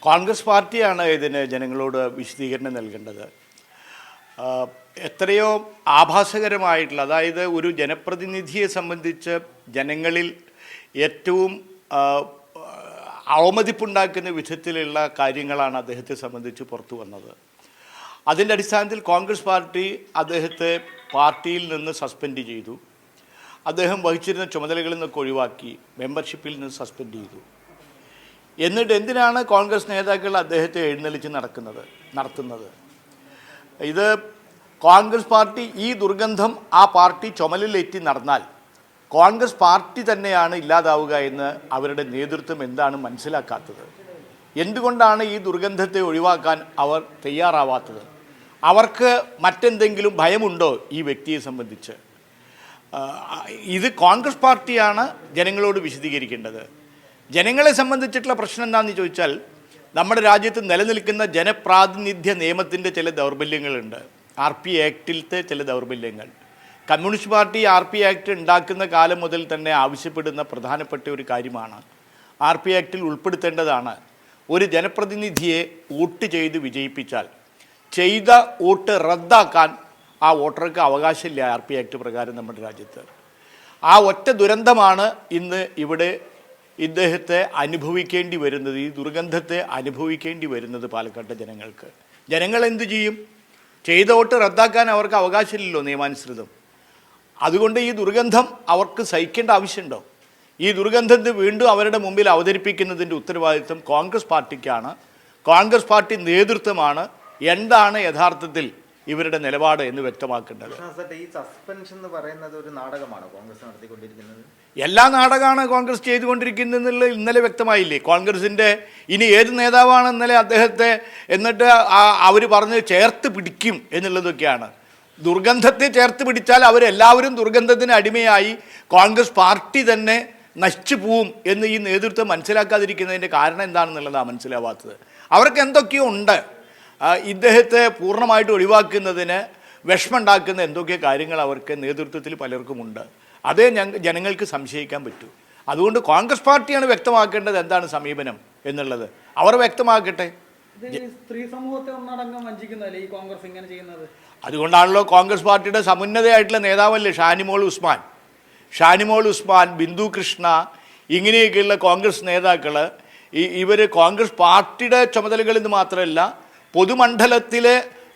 കോൺഗ്രസ് പാർട്ടിയാണ് ഇതിന് ജനങ്ങളോട് വിശദീകരണം നൽകേണ്ടത്. എത്രയോ ആഭാസകരമായിട്ടുള്ള, അതായത് ഒരു ജനപ്രതിനിധിയെ സംബന്ധിച്ച് ജനങ്ങളിൽ ഏറ്റവും അവമതിപ്പുണ്ടാക്കുന്ന വിധത്തിലുള്ള കാര്യങ്ങളാണ് അദ്ദേഹത്തെ സംബന്ധിച്ച് പുറത്തു വന്നത്. അതിൻ്റെ അടിസ്ഥാനത്തിൽ കോൺഗ്രസ് പാർട്ടി അദ്ദേഹത്തെ പാർട്ടിയിൽ നിന്ന് സസ്പെൻഡ് ചെയ്തു. അദ്ദേഹം വഹിച്ചിരുന്ന ചുമതലകളിൽ നിന്നൊക്കെ ഒഴിവാക്കി, മെമ്പർഷിപ്പിൽ നിന്ന് സസ്പെൻഡ് ചെയ്തു. എന്നിട്ട് എന്തിനാണ് കോൺഗ്രസ് നേതാക്കൾ അദ്ദേഹത്തെ എഴുന്നള്ളിച്ച് നടത്തുന്നത്? ഇത് കോൺഗ്രസ് പാർട്ടി ഈ ദുർഗന്ധം ആ പാർട്ടി ചുമലിലേറ്റി നടന്നാൽ കോൺഗ്രസ് പാർട്ടി തന്നെയാണ് ഇല്ലാതാവുക എന്ന് അവരുടെ നേതൃത്വം എന്താണ് മനസ്സിലാക്കാത്തത്? എന്തുകൊണ്ടാണ് ഈ ദുർഗന്ധത്തെ ഒഴിവാക്കാൻ അവർ തയ്യാറാവാത്തത്? അവർക്ക് മറ്റെന്തെങ്കിലും ഭയമുണ്ടോ ഈ വ്യക്തിയെ സംബന്ധിച്ച്? ഇത് കോൺഗ്രസ് പാർട്ടിയാണ് ജനങ്ങളോട് വിശദീകരിക്കേണ്ടത്. ജനങ്ങളെ സംബന്ധിച്ചിട്ടുള്ള പ്രശ്നം എന്താണെന്ന് ചോദിച്ചാൽ, നമ്മുടെ രാജ്യത്ത് നിലനിൽക്കുന്ന ജനപ്രാതിനിധ്യ നിയമത്തിൻ്റെ ചില ദൗർബല്യങ്ങളുണ്ട്. RP ആക്ടിലത്തെ ചില ദൗർബല്യങ്ങൾ. കമ്മ്യൂണിസ്റ്റ് പാർട്ടി RP ആക്ട് ഉണ്ടാക്കുന്ന കാലം മുതൽ തന്നെ ആവശ്യപ്പെടുന്ന പ്രധാനപ്പെട്ട ഒരു കാര്യമാണ്, RP ആക്ടിൽ ഉൾപ്പെടുത്തേണ്ടതാണ്, ഒരു ജനപ്രതിനിധിയെ വോട്ട് ചെയ്ത് വിജയിപ്പിച്ചാൽ ചെയ്ത വോട്ട് റദ്ദാക്കാൻ ആ വോട്ടർക്ക് അവകാശമില്ല RP ആക്ട് പ്രകാരം നമ്മുടെ രാജ്യത്ത്. ആ ഒറ്റ ദുരന്തമാണ് ഇന്ന് ഇവിടെ ഇദ്ദേഹത്തെ അനുഭവിക്കേണ്ടി വരുന്നത്, ഈ ദുർഗന്ധത്തെ അനുഭവിക്കേണ്ടി വരുന്നത് പാലക്കാട്ടെ ജനങ്ങൾക്ക്. ജനങ്ങൾ എന്തു ചെയ്യും? ചെയ്ത വോട്ട് റദ്ദാക്കാൻ അവർക്ക് അവകാശമില്ലല്ലോ നിയമാനുസൃതം. അതുകൊണ്ട് ഈ ദുർഗന്ധം അവർക്ക് സഹിക്കേണ്ട ആവശ്യമുണ്ടോ? ഈ ദുർഗന്ധത്തെ വീണ്ടും അവരുടെ മുമ്പിൽ അവതരിപ്പിക്കുന്നതിൻ്റെ ഉത്തരവാദിത്വം കോൺഗ്രസ് പാർട്ടിക്കാണ്. കോൺഗ്രസ് പാർട്ടി നേതൃത്വമാണ് എന്താണ് യഥാർത്ഥത്തിൽ ഇവരുടെ നിലപാട് എന്ന് വ്യക്തമാക്കേണ്ടത്. ഈ സസ്പെൻഷൻ എന്ന് പറയുന്നത് ഒരു നാടകമാണ് കോൺഗ്രസ് നടത്തിക്കൊണ്ടിരിക്കുന്നത്. എല്ലാ നാടകമാണ് കോൺഗ്രസ് ചെയ്തുകൊണ്ടിരിക്കുന്നതെന്നുള്ളത് ഇന്നലെ വ്യക്തമായില്ലേ? കോൺഗ്രസിൻ്റെ ഇനി ഏത് നേതാവാണ് ഇന്നലെ അദ്ദേഹത്തെ എന്നിട്ട് അവർ പറഞ്ഞ് ചേർത്ത് പിടിക്കും എന്നുള്ളതൊക്കെയാണ്. ദുർഗന്ധത്തെ ചേർത്ത് പിടിച്ചാൽ അവരെല്ലാവരും ദുർഗന്ധത്തിന് അടിമയായി കോൺഗ്രസ് പാർട്ടി തന്നെ നശിച്ചു പോവും എന്ന് ഈ നേതൃത്വം മനസ്സിലാക്കാതിരിക്കുന്നതിൻ്റെ കാരണം എന്താണെന്നുള്ളതാണ് മനസ്സിലാവാത്തത്. അവർക്ക് എന്തൊക്കെയോ ഉണ്ട്. ഇദ്ദേഹത്തെ പൂർണ്ണമായിട്ട് ഒഴിവാക്കുന്നതിന് വിഷമമുണ്ടാക്കുന്ന എന്തൊക്കെ കാര്യങ്ങൾ അവർക്ക് നേതൃത്വത്തിൽ പലർക്കുമുണ്ട്. അതേ ജനങ്ങൾക്ക് സംശയിക്കാൻ പറ്റൂ. അതുകൊണ്ട് കോൺഗ്രസ് പാർട്ടിയാണ് വ്യക്തമാക്കേണ്ടത് എന്താണ് സമീപനം എന്നുള്ളത്. അവർ വ്യക്തമാക്കട്ടെ. സ്ത്രീ സമൂഹത്തെ ഒന്നടങ്കം വഞ്ചിക്കുന്നതല്ലേ ഈ കോൺഗ്രസ് ഇങ്ങനെ ചെയ്യുന്നത്? അതുകൊണ്ടാണല്ലോ കോൺഗ്രസ് പാർട്ടിയുടെ സമുന്നതയായിട്ടുള്ള നേതാവല്ലേ ഷാനിമോൾ ഉസ്മാൻ, ബിന്ദു കൃഷ്ണ, ഇങ്ങനെയൊക്കെയുള്ള കോൺഗ്രസ് നേതാക്കൾ ഇവർ കോൺഗ്രസ് പാർട്ടിയുടെ ചുമതലകളിൽ നിന്ന് മാത്രമല്ല പൊതുമണ്ഡലത്തിലെ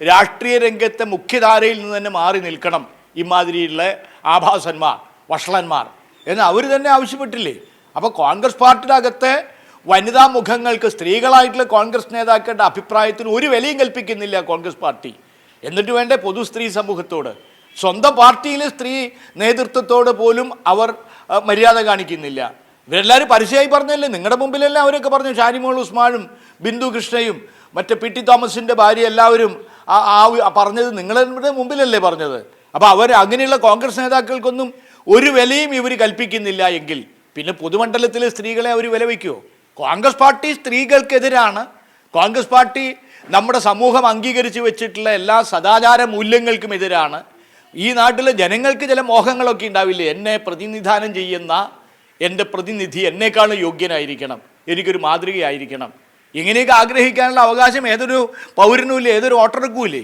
രാഷ്ട്രീയ രംഗത്തെ മുഖ്യധാരയിൽ നിന്ന് തന്നെ മാറി നിൽക്കണം ഇമാതിരിയുള്ള ആഭാസന്മാർ, വഷളന്മാർ എന്ന് അവർ തന്നെ ആവശ്യപ്പെട്ടില്ലേ? അപ്പോൾ കോൺഗ്രസ് പാർട്ടിയുടെ അകത്തെ വനിതാ മുഖങ്ങൾക്ക്, സ്ത്രീകളായിട്ടുള്ള കോൺഗ്രസ് നേതാക്കളുടെ അഭിപ്രായത്തിന് ഒരു വിലയും കൽപ്പിക്കുന്നില്ല കോൺഗ്രസ് പാർട്ടി. എന്നിട്ട് വേണ്ടേ പൊതു സ്ത്രീ സമൂഹത്തോട്, സ്വന്തം പാർട്ടിയിലെ സ്ത്രീ നേതൃത്വത്തോട് പോലും അവർ മര്യാദ കാണിക്കുന്നില്ല. ഇവരെല്ലാവരും പരസ്യമായി പറഞ്ഞല്ലേ, നിങ്ങളുടെ മുമ്പിലെല്ലാം അവരൊക്കെ പറഞ്ഞു. ഷാനിമോൾ ഉസ്മാനും ബിന്ദു കൃഷ്ണയും മറ്റേ PT തോമസിൻ്റെ ഭാര്യ എല്ലാവരും പറഞ്ഞത് നിങ്ങളുടെ മുമ്പിലല്ലേ പറഞ്ഞത്. അപ്പോൾ അങ്ങനെയുള്ള കോൺഗ്രസ് നേതാക്കൾക്കൊന്നും ഒരു വിലയും ഇവർ കൽപ്പിക്കുന്നില്ല എങ്കിൽ പിന്നെ പൊതുമണ്ഡലത്തിലെ സ്ത്രീകളെ അവർ വില വയ്ക്കുമോ? കോൺഗ്രസ് പാർട്ടി സ്ത്രീകൾക്കെതിരാണ്. കോൺഗ്രസ് പാർട്ടി നമ്മുടെ സമൂഹം അംഗീകരിച്ച് വെച്ചിട്ടുള്ള എല്ലാ സദാചാര മൂല്യങ്ങൾക്കും എതിരാണ്. ഈ നാട്ടിലെ ജനങ്ങൾക്ക് ചില മോഹങ്ങളൊക്കെ ഉണ്ടാവില്ലേ? എന്നെ പ്രതിനിധാനം ചെയ്യുന്ന എൻ്റെ പ്രതിനിധി എന്നേക്കാളും യോഗ്യനായിരിക്കണം, എനിക്കൊരു മാതൃകയായിരിക്കണം. ഇങ്ങനെയൊക്കെ ആഗ്രഹിക്കാനുള്ള അവകാശം ഏതൊരു പൗരനും ഇല്ലേ, ഏതൊരു വോട്ടർക്കും ഇല്ലേ?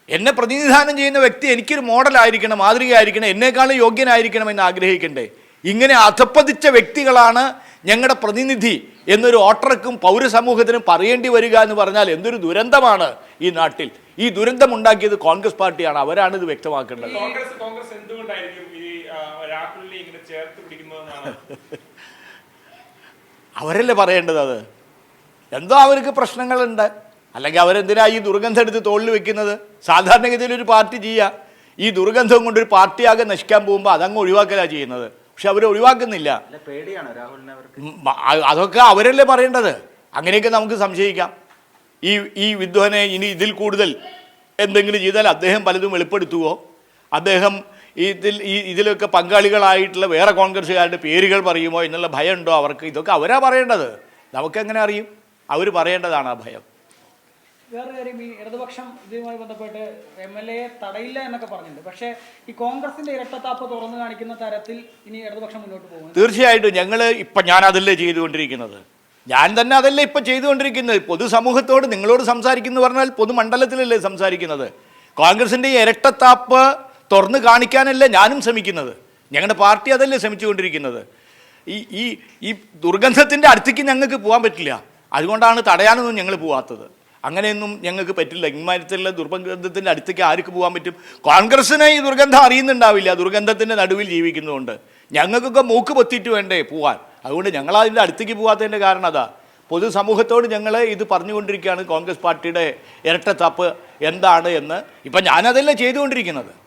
എന്നെ പ്രതിനിധാനം ചെയ്യുന്ന വ്യക്തി എനിക്കൊരു മോഡലായിരിക്കണം, മാതൃകയായിരിക്കണം, എന്നേക്കാളും യോഗ്യനായിരിക്കണം എന്ന് ആഗ്രഹിക്കണ്ടേ? ഇങ്ങനെ അധപ്പതിച്ച വ്യക്തികളാണ് ഞങ്ങളുടെ പ്രതിനിധി എന്നൊരു വോട്ടർക്കും പൗരസമൂഹത്തിനും പറയേണ്ടി വരിക എന്ന് പറഞ്ഞാൽ എന്തൊരു ദുരന്തമാണ് ഈ നാട്ടിൽ. ഈ ദുരന്തം ഉണ്ടാക്കിയത് കോൺഗ്രസ് പാർട്ടിയാണ്. അവരാണ് ഇത് വ്യക്തമാക്കേണ്ടത്. അവരല്ലേ പറയേണ്ടത്. അത് എന്തോ അവർക്ക് പ്രശ്നങ്ങളുണ്ട്, അല്ലെങ്കിൽ അവരെന്തിനാ ഈ ദുർഗന്ധം എടുത്ത് തോളിൽ വെക്കുന്നത്? സാധാരണഗതിയിൽ ഒരു പാർട്ടി ചെയ്യുക, ഈ ദുർഗന്ധം കൊണ്ടൊരു പാർട്ടിയാകെ നശിക്കാൻ പോകുമ്പോൾ അതങ്ങ് ഒഴിവാക്കലാണ് ചെയ്യുന്നത്. പക്ഷെ അവർ ഒഴിവാക്കുന്നില്ല. അതൊക്കെ അവരല്ലേ പറയേണ്ടത്. അങ്ങനെയൊക്കെ നമുക്ക് സംശയിക്കാം. ഈ വിദ്വാനെ ഇനി ഇതിൽ കൂടുതൽ എന്തെങ്കിലും ചെയ്താൽ അദ്ദേഹം പലതും വെളിപ്പെടുത്തുമോ? അദ്ദേഹം ഇതിലൊക്കെ പങ്കാളികളായിട്ടുള്ള വേറെ കോൺഗ്രസ്സുകാരുടെ പേരുകൾ പറയുമോ എന്നുള്ള ഭയമുണ്ടോ അവർക്ക്? ഇതൊക്കെ അവരാ പറയേണ്ടത്. നമുക്കെങ്ങനെ അറിയും? അവർ പറയേണ്ടതാണ് ആ ഭയം. വേറെ കാര്യം, ഈ ഇടതുപക്ഷം ഇതുമായി ബന്ധപ്പെട്ട് MLA തടയില്ല എന്നൊക്കെ പറഞ്ഞിട്ടുണ്ട്. പക്ഷേ ഈ കോൺഗ്രസിന്റെ ഇരട്ടത്താപ്പ് തുറന്നു കാണിക്കുന്ന തരത്തിൽ ഇനി ഇടതുപക്ഷം മുന്നോട്ട് പോകും. തീർച്ചയായിട്ടും ഞാൻ അതല്ലേ ചെയ്തുകൊണ്ടിരിക്കുന്നത്. ഞാൻ തന്നെ അതല്ലേ ഇപ്പം ചെയ്തുകൊണ്ടിരിക്കുന്നത്. പൊതുസമൂഹത്തോട് നിങ്ങളോട് സംസാരിക്കുന്നു പറഞ്ഞാൽ പൊതുമണ്ഡലത്തിലല്ലേ സംസാരിക്കുന്നത്. കോൺഗ്രസിൻ്റെ ഈ ഇരട്ടത്താപ്പ് തുറന്നു കാണിക്കാനല്ലേ ഞാനും ശ്രമിക്കുന്നത്. ഞങ്ങളുടെ പാർട്ടി അതല്ലേ ശ്രമിച്ചുകൊണ്ടിരിക്കുന്നത്. ഈ ഈ ദുർഗന്ധത്തിൻ്റെ അടുത്തേക്ക് ഞങ്ങൾക്ക് പോകാൻ പറ്റില്ല. അതുകൊണ്ടാണ് തടയാനൊന്നും ഞങ്ങൾ പോവാത്തത്. അങ്ങനെയൊന്നും ഞങ്ങൾക്ക് പറ്റില്ല. ഇമാരത്തിലുള്ള ദുർഗന്ധത്തിൻ്റെ അടുത്തേക്ക് ആർക്ക് പോകാൻ പറ്റും? കോൺഗ്രസ്സിനെ ഈ ദുർഗന്ധം അറിയുന്നുണ്ടാവില്ല, ദുർഗന്ധത്തിൻ്റെ നടുവിൽ ജീവിക്കുന്നതുകൊണ്ട്. ഞങ്ങൾക്കൊക്കെ മൂക്ക് പൊത്തിയിട്ട് വേണ്ടേ പോവാൻ. അതുകൊണ്ട് ഞങ്ങൾ അതിൻ്റെ അടുത്തേക്ക് പോകാത്തതിൻ്റെ കാരണം അതാ. പൊതുസമൂഹത്തോട് ഞങ്ങൾ ഇത് പറഞ്ഞുകൊണ്ടിരിക്കുകയാണ് കോൺഗ്രസ് പാർട്ടിയുടെ ഇരട്ടത്താപ്പ് എന്താണ് എന്ന്. ഇപ്പം ഞാനതല്ലേ ചെയ്തുകൊണ്ടിരിക്കുന്നത്.